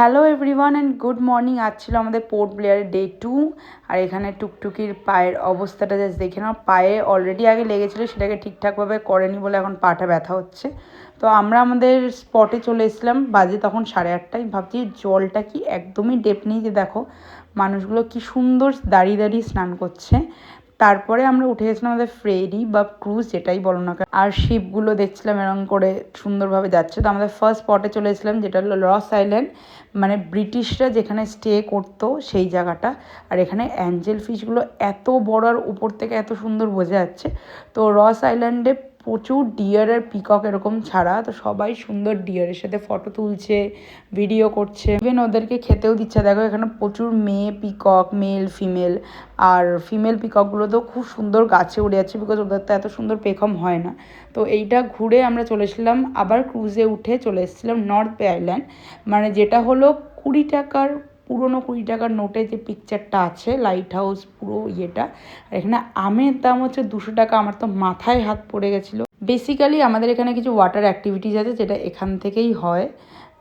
Hello everyone and good morning. আজ ছিল আমাদের পোর্ট ব্লেয়ারের ডে 2। আর এখানে টুকটুকির পায়ের অবস্থাটা জাস্ট দেখে নাও। পায়ে অলরেডি আগে লেগেছিলো, সেটাকে ঠিকঠাকভাবে করেনি বলে এখন পাটা ব্যথা হচ্ছে। তো আমরা আমাদের স্পটে চলে এসেছিলাম, বাজে তখন 8:30। ভাবছি জলটা কি একদমই ডেপ নেই, যে দেখো মানুষগুলো কি সুন্দর দাঁড়িয়ে দাঁড়িয়ে স্নান করছে। তারপরে আমরা উঠে গেছিলাম আমাদের ফেরি বা ক্রুজ, যেটাই বলো না কেন। আর শিপগুলো দেখছিলাম এরকম করে সুন্দরভাবে যাচ্ছে। তো আমাদের ফার্স্ট স্পটে চলে এসেছিলাম, যেটা হলো রস আইল্যান্ড, মানে ব্রিটিশরা যেখানে স্টে করতো সেই জায়গাটা। আর এখানে অ্যাঞ্জেল ফিশগুলো এত বড় আর উপর থেকে এত সুন্দর বোঝা যাচ্ছে। তো রস আইল্যান্ডে প্রচুর ডিয়ার আর পিকক এরকম ছাড়া, তো সবাই সুন্দর ডিয়ারের সাথে ফটো তুলছে, ভিডিও করছে, ইভেন ওদেরকে খেতেও দিচ্ছে। দেখো এখানে প্রচুর মেয়ে পিকক, মেল ফিমেল। আর ফিমেল পিককগুলো তো খুব সুন্দর গাছে উড়ে যাচ্ছে, বিকজ ওদের তো এত সুন্দর পেখম হয় না। তো এইটা ঘুরে আমরা চলে এসেছিলাম, আবার ক্রুজে উঠে চলে এসেছিলাম নর্থ বে আইল্যান্ড, মানে যেটা হলো 20 টাকার পুরোনো 20 টাকার নোটে যে পিকচারটা আছে, লাইট হাউস পুরো ইয়েটা। আর এখানে আমের দাম হচ্ছে 200 টাকা। আমার তো মাথায় হাত পড়ে গেছিলো। বেসিক্যালি আমাদের এখানে কিছু ওয়াটার অ্যাক্টিভিটিস আছে, যেটা এখান থেকেই হয়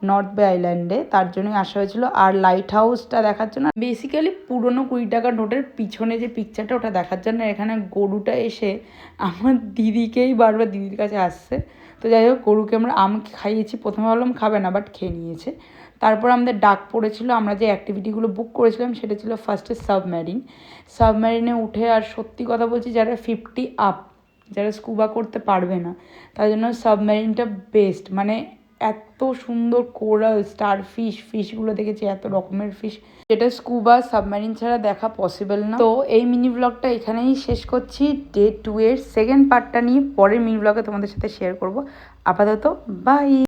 নর্থ বে আইল্যান্ডে, তার জন্যই আসা হয়েছিল। আর লাইট হাউসটা দেখার জন্য, বেসিক্যালি পুরোনো 20 টাকার নোটের পিছনে যে পিকচারটা, ওটা দেখার জন্য এখানে গরুটা এসে আমার দিদিকেই বারবার দিদির কাছে আসছে। তো যাই হোক, গরুকে আমরা আম খাইয়েছি। প্রথমে ভাবলাম খাবে না, বাট খেয়ে নিয়েছে। তারপর আমাদের ডাক পড়েছিল, আমরা যে অ্যাক্টিভিটিগুলো বুক করেছিলাম সেটা ছিল ফার্স্টে সাবমেরিনে উঠে। আর সত্যি কথা বলছি, যারা 50 আপ, যারা স্কুবা করতে পারবে না, তার জন্য সাবমেরিনটা বেস্ট। মানে এত সুন্দর কোরাল, স্টার ফিশগুলো দেখেছি, এত রকমের ফিশ, যেটা স্কুবা সাবমেরিন ছাড়া দেখা পসিবল না। তো এই মিনি ব্লগটা এখানেই শেষ করছি। ডে 2 এর সেকেন্ড পার্টটা নিয়ে পরের মিনি ব্লগে তোমাদের সাথে শেয়ার করব। আপাতত বাই।